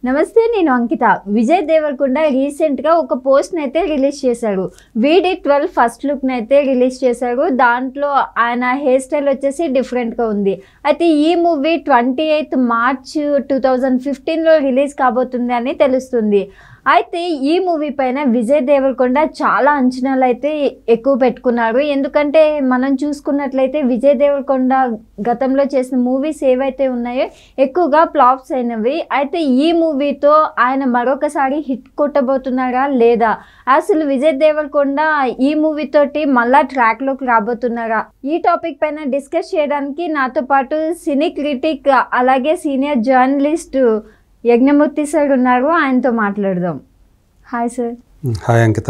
నమస్తే, నేను అంకిత. విజయ్ దేవరకొండ రీసెంట్గా ఒక పోస్ట్ని అయితే రిలీజ్ చేశారు. VD12 ఫస్ట్ లుక్ని అయితే రిలీజ్ చేశారు. దాంట్లో ఆయన హెయిర్ స్టైల్ వచ్చేసి డిఫరెంట్గా ఉంది. అయితే ఈ మూవీ 28 మార్చ్ 2015లో రిలీజ్ కాబోతుంది అని తెలుస్తుంది. అయితే ఈ మూవీ పైన విజయ్ దేవరకొండ చాలా అంచనాలు అయితే ఎక్కువ పెట్టుకున్నారు. ఎందుకంటే మనం చూసుకున్నట్లయితే విజయ్ దేవరకొండ గతంలో చేసిన మూవీస్ ఏవైతే ఉన్నాయో ఎక్కువగా ఫ్లాప్స్ అయినవి. అయితే ఈ మూవీతో ఆయన మరొకసారి హిట్ కొట్టబోతున్నారా లేదా, అసలు విజయ్ దేవరకొండ ఈ మూవీతోటి మళ్ళా ట్రాక్లోకి రాబోతున్నారా, ఈ టాపిక్ పైన డిస్కస్ చేయడానికి నాతో పాటు సినీ క్రిటిక్ అలాగే సీనియర్ జర్నలిస్ట్ యజ్ఞమూర్తి సార్ ఉన్నారు. ఆయనతో మాట్లాడదాం. Hi sir. హాయ్ అంకిత.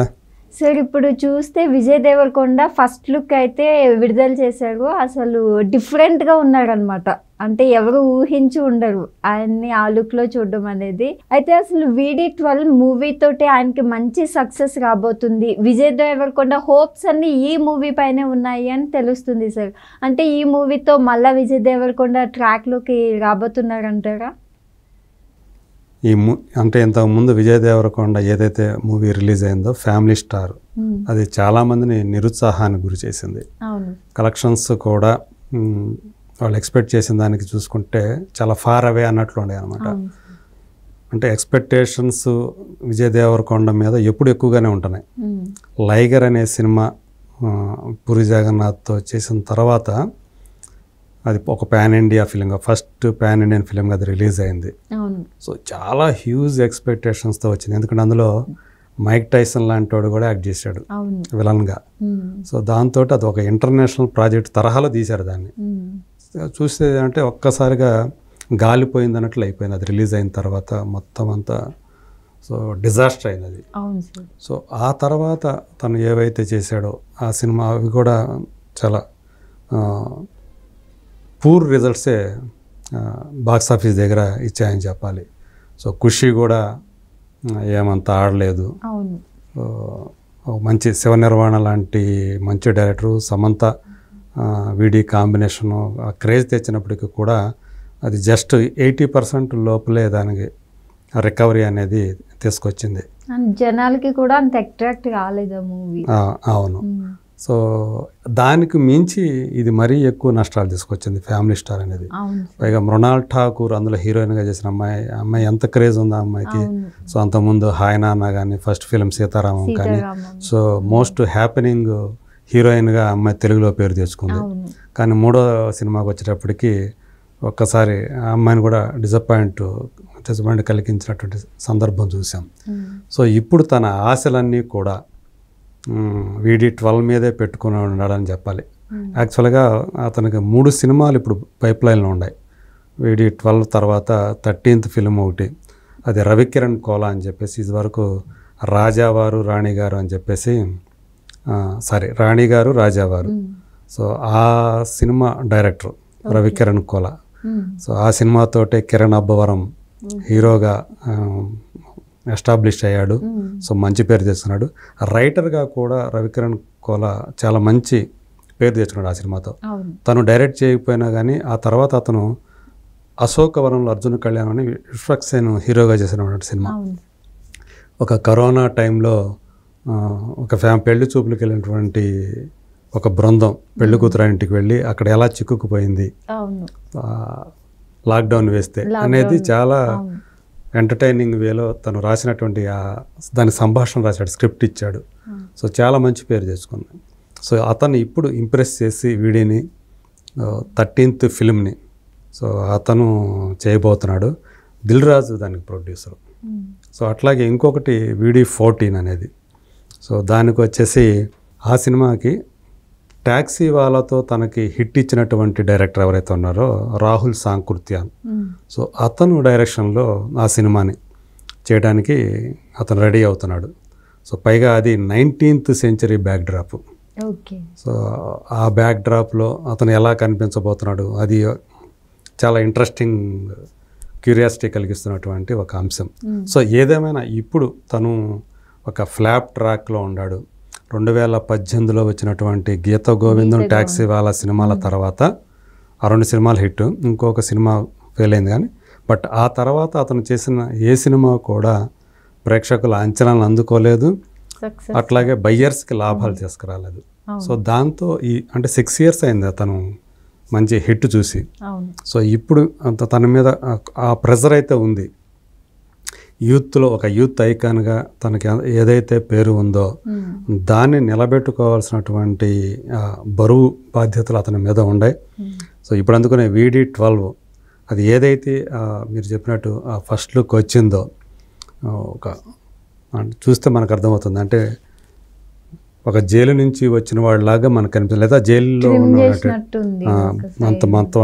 సార్, ఇప్పుడు చూస్తే విజయ్ దేవరకొండ ఫస్ట్ లుక్ అయితే విడుదల చేశారు. అసలు డిఫరెంట్గా ఉన్నారనమాట. అంటే ఎవరు ఊహించి ఉండరు ఆయన్ని ఆ లుక్లో చూడడం అనేది. అయితే అసలు VD12 మూవీ తోటి ఆయనకి మంచి సక్సెస్ రాబోతుంది. విజయ్ దేవరకొండ హోప్స్ అన్ని ఈ మూవీ పైనే ఉన్నాయి అని తెలుస్తుంది సార్. అంటే ఈ మూవీతో మళ్ళీ విజయ్ దేవరకొండ ట్రాక్లోకి రాబోతున్నారంటారా? అంటే ఇంతకుముందు విజయ్ దేవరకొండ ఏదైతే మూవీ రిలీజ్ అయిందో ఫ్యామిలీ స్టార్, అది చాలామందిని నిరుత్సాహానికి గురి చేసింది. కలెక్షన్స్ కూడా వాళ్ళు ఎక్స్పెక్ట్ చేసిన దానికి చూసుకుంటే చాలా ఫార్ అవే అన్నట్లు ఉండే అనమాట. అంటే ఎక్స్పెక్టేషన్స్ విజయ్ దేవరకొండ మీద ఎప్పుడు ఎక్కువగానే ఉంటున్నాయి. లైగర్ అనే సినిమా పూరి జగన్నాథ్తో చేసిన తర్వాత అది ఒక పాన్ ఇండియా ఫిలింగా, ఫస్ట్ పాన్ ఇండియన్ ఫిలింగా అది రిలీజ్ అయింది. సో చాలా హ్యూజ్ ఎక్స్పెక్టేషన్స్తో వచ్చింది. ఎందుకంటే అందులో మైక్ టైసన్ లాంటి వాడు కూడా యాక్ట్ చేశాడు విలన్గా. సో దాంతో అది ఒక ఇంటర్నేషనల్ ప్రాజెక్ట్ తరహాలో తీశారు దాన్ని. చూస్తే అంటే ఒక్కసారిగా గాలిపోయింది అన్నట్లు అయిపోయింది అది రిలీజ్ అయిన తర్వాత. మొత్తం అంతా సో డిజాస్టర్ అయింది అది. సో ఆ తర్వాత తను ఏవైతే చేశాడో ఆ సినిమా అవి కూడా చాలా పూర్ రిజల్ట్సే బాక్స్ ఆఫీస్ దగ్గర ఇచ్చాయని చెప్పాలి. సో ఖుషి కూడా ఏమంతా ఆడలేదు. మంచి శివ నిర్వాణ లాంటి మంచి డైరెక్టరు, సమంత వీడి కాంబినేషను క్రేజ్ తెచ్చినప్పటికీ కూడా అది జస్ట్ 80% లోపలే దానికి రికవరీ అనేది తీసుకొచ్చింది. జనాలకి కూడా అంత అట్రాక్ట్ కాలేదు మూవీ. అవును. సో దానికి మించి ఇది మరీ ఎక్కువ నష్టాలు తీసుకొచ్చింది ఫ్యామిలీ స్టార్ అనేది. పైగా మృణాల్ ఠాకూర్ అందులో హీరోయిన్గా చేసిన అమ్మాయి ఎంత క్రేజ్ ఉంది ఆ అమ్మాయికి. సో అంతకుముందు హాయ్ నాన్న కానీ, ఫస్ట్ ఫిలిం సీతారామం కానీ, సో మోస్ట్ హ్యాపెనింగ్ హీరోయిన్గా అమ్మాయి తెలుగులో పేరు తెచ్చుకుంది. కానీ మూడో సినిమాకి వచ్చేటప్పటికి ఒక్కసారి ఆ అమ్మాయిని కూడా డిసప్పాయింట్ కలిగించినటువంటి సందర్భం చూసాం. సో ఇప్పుడు తన ఆశలన్నీ కూడా VD12 మీదే పెట్టుకుని ఉన్నాడని చెప్పాలి. యాక్చువల్గా అతనికి 3 సినిమాలు ఇప్పుడు పైప్ లైన్లో ఉన్నాయి. VD12 తర్వాత 13th ఫిలిం ఒకటి, అది రవికిరణ్ కోలా అని చెప్పేసి, ఇది వరకు రాజావారు రాణిగారు అని చెప్పేసి, రాణిగారు రాజావారు. సో ఆ cinema director Ravikiran Kola. So ఆ సినిమాతోటే కిరణ్ అబ్బవరం హీరోగా ఎస్టాబ్లిష్ అయ్యాడు. సో మంచి పేరు తెచ్చుకున్నాడు. రైటర్గా కూడా రవికిరణ్ కోలా చాలా మంచి పేరు తెచ్చుకున్నాడు ఆ సినిమాతో. తను డైరెక్ట్ చేయకపోయినా కానీ ఆ తర్వాత అతను అశోకవరంలో అర్జున్ కళ్యాణ్ అని విశ్వక్సేన్ హీరోగా చేసినటువంటి సినిమా. ఒక కరోనా టైంలో ఒక పెళ్లి చూపులకు వెళ్ళినటువంటి ఒక బృందం పెళ్లి కూతురు ఇంటికి వెళ్ళి అక్కడ ఎలా చిక్కుకుపోయింది లాక్డౌన్ వేస్తే అనేది చాలా ఎంటర్టైనింగ్ వేలో తను రాసినటువంటి దాని సంభాషణ రాశాడు, స్క్రిప్ట్ ఇచ్చాడు. సో చాలా మంచి పేరు తెచ్చుకున్నాడు. సో అతను ఇప్పుడు ఇంప్రెస్ చేసి వీడిని 13th ఫిలింని సో అతను చేయబోతున్నాడు. దిల్ రాజు దానికి ప్రొడ్యూసరు. సో అట్లాగే ఇంకొకటి VD14 అనేది. సో దానికి వచ్చేసి ఆ సినిమాకి ట్యాక్సీ వాళ్ళతో తనకి హిట్ ఇచ్చినటువంటి డైరెక్టర్ ఎవరైతే ఉన్నారో రాహుల్ సాంకృత్యాన్. సో అతను డైరెక్షన్లో ఆ సినిమాని చేయడానికి అతను రెడీ అవుతున్నాడు. సో పైగా అది 19th సెంచరీ బ్యాక్డ్రాప్. సో ఆ బ్యాక్డ్రాప్లో అతను ఎలా కనిపించబోతున్నాడు అది చాలా ఇంట్రెస్టింగ్ క్యూరియాసిటీ కలిగిస్తున్నటువంటి ఒక అంశం. సో ఏదేమైనా ఇప్పుడు తను ఒక ఫ్లాప్ ట్రాక్లో ఉన్నాడు. 2018లో వచ్చినటువంటి గీత గోవిందం, ట్యాక్సీ వాళ్ళ సినిమాల తర్వాత ఆ 2 సినిమాలు హిట్, ఇంకొక సినిమా ఫెయిల్ అయింది. కానీ బట్ ఆ తర్వాత అతను చేసిన ఏ సినిమా కూడా ప్రేక్షకుల అంచనాలను అందుకోలేదు, సక్సెస్. అట్లాగే బయ్యర్స్కి లాభాలు తీసుకురాలేదు. సో దాంతో అంటే 6 years అయింది అతను మంచి హిట్ చూసి. అవును. సో ఇప్పుడు తన మీద ఆ ప్రెజర్ అయితే ఉంది. యూత్లో ఒక యూత్ ఐకాన్గా తనకి ఏదైతే పేరు ఉందో దాన్ని నిలబెట్టుకోవాల్సినటువంటి బరువు బాధ్యతలు అతని మీద ఉన్నాయి. సో ఇప్పుడు అందుకనే VD12 అది ఏదైతే మీరు చెప్పినట్టు ఫస్ట్ లుక్ వచ్చిందో ఒక చూస్తే మనకు అర్థమవుతుంది. అంటే ఒక జైలు నుంచి వచ్చిన వాళ్ళలాగా మనకు కనిపిస్తుంది, లేదా జైల్లో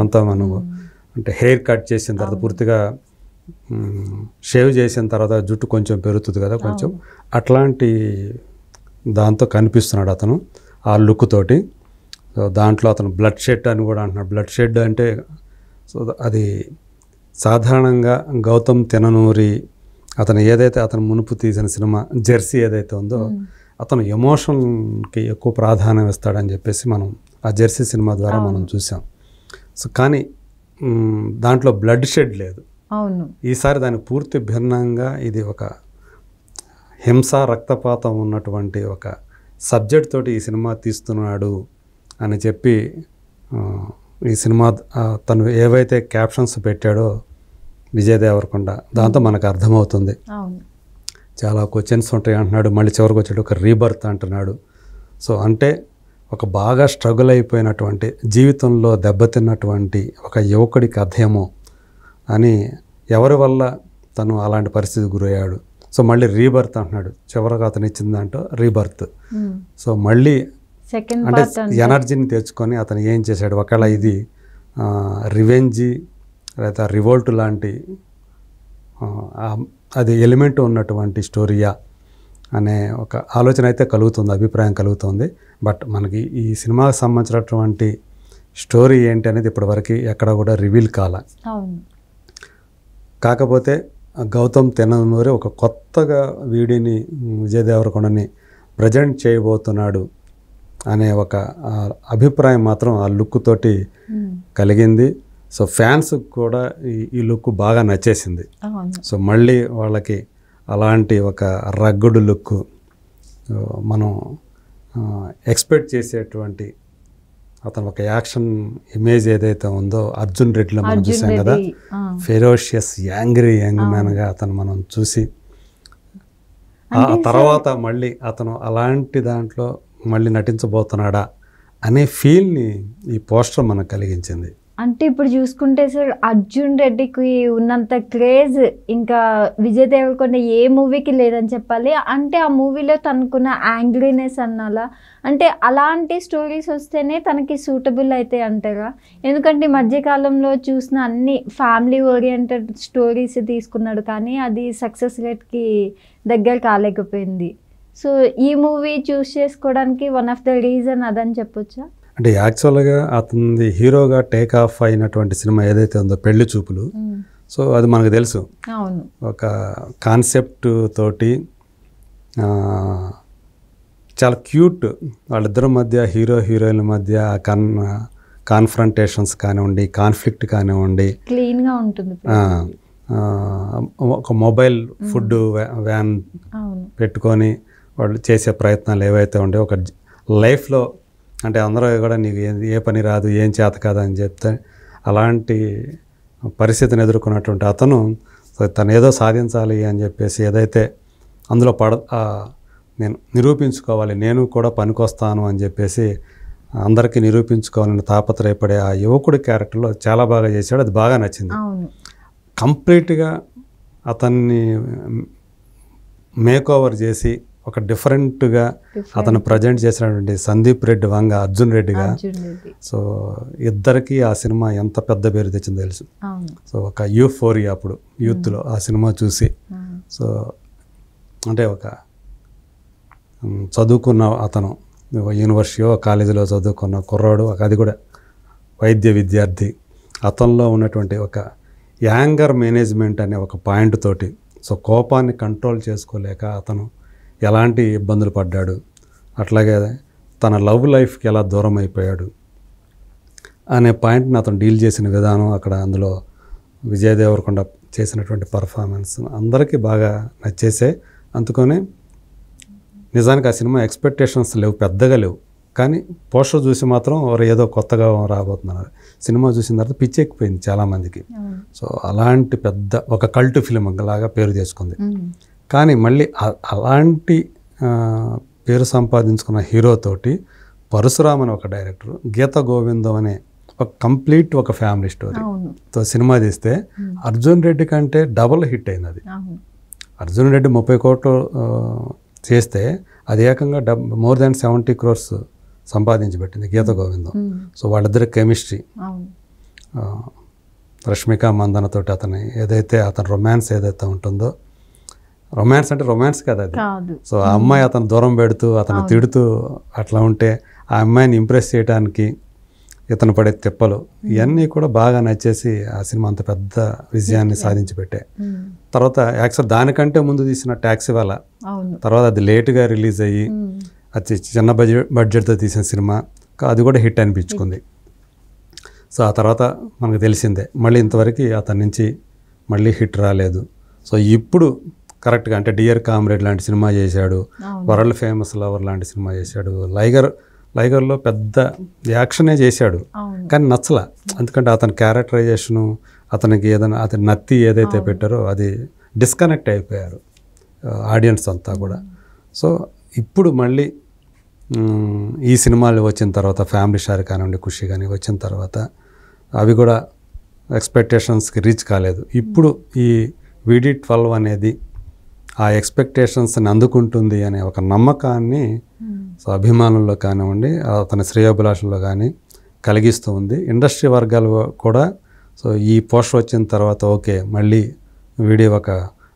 అంతా మనం అంటే హెయిర్ కట్ చేసిన తర్వాత పూర్తిగా షేవ్ చేసిన తర్వాత జుట్టు కొంచెం పెరుగుతుంది కదా, కొంచెం అట్లాంటి దాంతో కనిపిస్తున్నాడు అతను ఆ లుక్ తోటి. సో దాంట్లో అతను బ్లడ్ షెడ్ అని కూడా అంటున్నాడు. బ్లడ్ షెడ్ అంటే సో అది సాధారణంగా గౌతమ్ తిననూరి అతను ఏదైతే అతను మునుపు తీసిన సినిమా జెర్సీ ఏదైతే ఉందో అతను ఎమోషన్కి ఎక్కువ ప్రాధాన్యం ఇస్తాడని చెప్పేసి మనం ఆ జెర్సీ సినిమా ద్వారా మనం చూసాం. సో కానీ దాంట్లో బ్లడ్ షెడ్ లేదు. అవును. ఈసారి దానికి పూర్తి భిన్నంగా ఇది ఒక హింస రక్తపాతం ఉన్నటువంటి ఒక సబ్జెక్ట్ తోటి ఈ సినిమా తీస్తున్నాడు అని చెప్పి ఈ సినిమా తను ఏవైతే క్యాప్షన్స్ పెట్టాడో విజయ్ దేవరకొండ దాంతో మనకు అర్థమవుతుంది. చాలా క్వశ్చన్స్ ఉంటాయి అంటున్నాడు, మళ్ళీ చివరికి వచ్చేటి ఒక రీబర్త్ అంటున్నాడు. సో అంటే ఒక బాగా స్ట్రగుల్ అయిపోయినటువంటి జీవితంలో దెబ్బతిన్నటువంటి ఒక యువకుడి కథ ఏమో అని, ఎవరి వల్ల తను అలాంటి పరిస్థితి గురయ్యాడు. సో మళ్ళీ రీబర్త్ అంటున్నాడు, చివరికి అతను ఇచ్చిన దాంట్లో రీబర్త్. సో మళ్ళీ అంటే ఎనర్జీని తెచ్చుకొని అతను ఏం చేశాడు, ఒకవేళ ఇది రివెంజీ లేదా రివోల్ట్ లాంటి అది ఎలిమెంట్ ఉన్నటువంటి స్టోరీయా అనే ఒక ఆలోచన అయితే కలుగుతుంది, అభిప్రాయం కలుగుతుంది. బట్ మనకి ఈ సినిమాకి సంబంధించినటువంటి స్టోరీ ఏంటి అనేది ఇప్పటివరకు ఎక్కడ కూడా రివీల్ కాల. కాకపోతే గౌతమ్ తిననూరి ఒక కొత్తగా వీడిని విజయ్ దేవరకొండని ప్రజెంట్ చేయబోతున్నాడు అనే ఒక అభిప్రాయం మాత్రం ఆ లుక్ తోటి కలిగింది. సో ఫ్యాన్స్ కూడా ఈ లుక్ బాగా నచ్చేసింది. సో మళ్ళీ వాళ్ళకి అలాంటి ఒక రగ్గుడు లుక్ మనం ఎక్స్పెక్ట్ చేసేటువంటి అతను ఒక యాక్షన్ ఇమేజ్ ఏదైతే ఉందో అర్జున్ రెడ్డిలో మనం చూసాం కదా, ఫెరోషియస్ యాంగ్రీ యంగ్ మ్యాన్గా అతను మనం చూసి ఆ తర్వాత మళ్ళీ అతను అలాంటి దాంట్లో మళ్ళీ నటించబోతున్నాడా అనే ఫీల్ని ఈ పోస్టర్ మనకు కలిగించింది. అంటే ఇప్పుడు చూసుకుంటే సార్ అర్జున్ రెడ్డికి ఉన్నంత క్రేజ్ ఇంకా విజయ్ దేవరకొండ ఏ మూవీకి లేదని చెప్పాలి. అంటే ఆ మూవీలో తనకున్న యాంగ్రీనెస్ అన్నాలా, అంటే అలాంటి స్టోరీస్ వస్తేనే తనకి సూటబుల్ అయితే అంటారా? ఎందుకంటే ఈ మధ్యకాలంలో చూసిన అన్ని ఫ్యామిలీ ఓరియంటెడ్ స్టోరీస్ తీసుకున్నాడు, కానీ అది సక్సెస్ రేట్కి దగ్గర కాలేకపోయింది. సో ఈ మూవీ చూస్ చేసుకోవడానికి వన్ ఆఫ్ ద రీజన్ అదని చెప్పొచ్చా? అంటే యాక్చువల్గా అతని హీరోగా టేక్ ఆఫ్ అయినటువంటి సినిమా ఏదైతే ఉందో పెళ్లి చూపులు, సో అది మనకు తెలుసు. ఒక కాన్సెప్ట్ తోటి చాలా క్యూట్ వాళ్ళిద్దరి మధ్య హీరో హీరోయిన్ల మధ్య కాన్ఫ్రంటేషన్స్ కానివ్వండి, కాన్ఫ్లిక్ట్ కానివ్వండి, క్లీన్గా ఉంటుంది. ఒక మొబైల్ ఫుడ్ వ్యాన్ పెట్టుకొని వాళ్ళు చేసే ప్రయత్నాలు ఏవైతే ఉండే ఒక లైఫ్లో, అంటే అందరూ కూడా నీకు ఏ పని రాదు, ఏం చేత కాదు అని చెప్తే అలాంటి పరిస్థితిని ఎదుర్కొన్నటువంటి అతను తను ఏదో సాధించాలి అని చెప్పేసి ఏదైతే అందులో నేను నిరూపించుకోవాలి, నేను కూడా పనికొస్తాను అని చెప్పేసి అందరికీ నిరూపించుకోవాలని తాపత్రయపడే ఆ యువకుడి క్యారెక్టర్లో చాలా బాగా చేశాడు. అది బాగా నచ్చింది. కంప్లీట్గా అతన్ని మేకోవర్ చేసి ఒక డిఫరెంట్గా అతను ప్రజెంట్ చేసినటువంటి సందీప్ రెడ్డి వంగ అర్జున్ రెడ్డిగా. సో ఇద్దరికి ఆ సినిమా ఎంత పెద్ద పేరు తెచ్చిందో తెలుసు. సో ఒక యూఫోరియా అప్పుడు యూత్లో ఆ సినిమా చూసి, సో అంటే ఒక చదువుకున్న అతను యూనివర్సిటీయో కాలేజీలో చదువుకున్న కుర్రాడు, అది కూడా వైద్య విద్యార్థి, అతనిలో ఉన్నటువంటి ఒక యాంగర్ మేనేజ్మెంట్ అనే ఒక పాయింట్ తోటి, సో కోపాన్ని కంట్రోల్ చేసుకోలేక అతను ఎలాంటి ఇబ్బందులు పడ్డాడు, అట్లాగే తన లవ్ లైఫ్కి ఎలా దూరం అయిపోయాడు అనే పాయింట్ని అతను డీల్ చేసిన విధానం అక్కడ అందులో విజయ్ దేవరకొండ చేసినటువంటి పర్ఫార్మెన్స్ అందరికీ బాగా నచ్చేసే. అందుకనే నిజానికి ఆ సినిమా ఎక్స్పెక్టేషన్స్ లేవు, పెద్దగా లేవు. కానీ పోస్టర్ చూసి మాత్రం ఏదో కొత్తగా రాబోతున్నారు. సినిమా చూసిన తర్వాత పిచ్చెక్కిపోయింది చాలామందికి. సో అలాంటి పెద్ద ఒక కల్ట్ ఫిలిం లాగా పేరు తెచ్చుకుంది. కానీ మళ్ళీ అలాంటి పేరు సంపాదించుకున్న హీరోతోటి పరశురామ్ అని ఒక డైరెక్టర్, గీత గోవిందం అనే ఒక కంప్లీట్ ఒక ఫ్యామిలీ స్టోరీతో సినిమా తీస్తే అర్జున్ రెడ్డి కంటే డబుల్ హిట్ అయింది అది. అర్జున్ రెడ్డి 30 కోట్లు చేస్తే అది ఏకంగా మోర్ దాన్ 70 crores సంపాదించి పెట్టింది గీత గోవిందం. సో వాళ్ళిద్దరి కెమిస్ట్రీ, రష్మిక మందనతోటి అతని రొమాన్స్ ఏదైతే ఉంటుందో, రొమాన్స్ అంటే రొమాన్స్ కదా అది. సో ఆ అమ్మాయి అతను దూరం పెడుతూ అతను తిడుతూ అట్లా ఉంటే ఆ అమ్మాయిని ఇంప్రెస్ చేయడానికి ఇతను పడే తిప్పలు ఇవన్నీ కూడా బాగా నచ్చేసి ఆ సినిమా అంత పెద్ద విజయాన్ని సాధించి పెట్టే. తర్వాత యాక్చువల్ దానికంటే ముందు తీసిన ట్యాక్సీ వాళ్ళ తర్వాత అది లేటుగా రిలీజ్ అయ్యి అది చిన్న బడ్జెట్తో తీసిన సినిమా, అది కూడా హిట్ అనిపించుకుంది. సో ఆ తర్వాత మనకు తెలిసిందే మళ్ళీ ఇంతవరకు అతని నుంచి మళ్ళీ హిట్ రాలేదు. సో ఇప్పుడు కరెక్ట్గా అంటే డియర్ కామ్రేడ్ లాంటి సినిమా చేశాడు, వరల్డ్ ఫేమస్ లవర్ లాంటి సినిమా చేశాడు, లైగర్లో పెద్ద యాక్షనే చేశాడు కానీ నచ్చల. ఎందుకంటే అతని క్యారెక్టరైజేషను, అతనికి ఏదైనా అతని నత్తి ఏదైతే పెట్టారో అది డిస్కనెక్ట్ అయిపోయారు ఆడియన్స్ అంతా కూడా. సో ఇప్పుడు మళ్ళీ ఈ సినిమాలు వచ్చిన తర్వాత ఫ్యామిలీ స్టార్ కానివ్వండి, ఖుషి కానీ వచ్చిన తర్వాత అవి కూడా ఎక్స్పెక్టేషన్స్కి రీచ్ కాలేదు. ఇప్పుడు ఈ VD12 అనేది ఆ ఎక్స్పెక్టేషన్స్ని అందుకుంటుంది అనే ఒక నమ్మకాన్ని సో అభిమానుల్లో కానివ్వండి, అతని శ్రేయోభిలాషుల్లో కానీ కలిగిస్తూ ఉంది. ఇండస్ట్రీ వర్గాలు కూడా సో ఈ పోస్టర్ వచ్చిన తర్వాత ఓకే మళ్ళీ వీడియో ఒక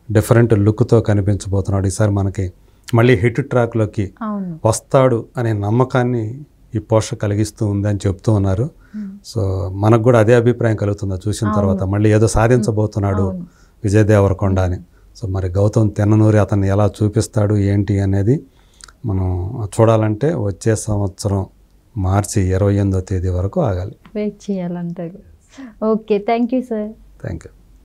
డిఫరెంట్ లుక్తో కనిపించబోతున్నాడు, ఈసారి మనకి మళ్ళీ హిట్ ట్రాక్లోకి వస్తాడు అనే నమ్మకాన్ని ఈ పోస్టర్ కలిగిస్తూ ఉంది అని చెప్తూ ఉన్నారు. సో మనకు కూడా అదే అభిప్రాయం కలుగుతుంది చూసిన తర్వాత, మళ్ళీ ఏదో సాధించబోతున్నాడు విజయ్ దేవరకొండ అని. సో మరి గౌతమ్ తెన్ననూరి అతన్ని ఎలా చూపిస్తాడు ఏంటి అనేది మనం చూడాలంటే వచ్చే సంవత్సరం మార్చి 28వ తేదీ వరకు ఆగాలి, వెయిట్ చేయాలంటారు. Okay, thank you sir. Thank you.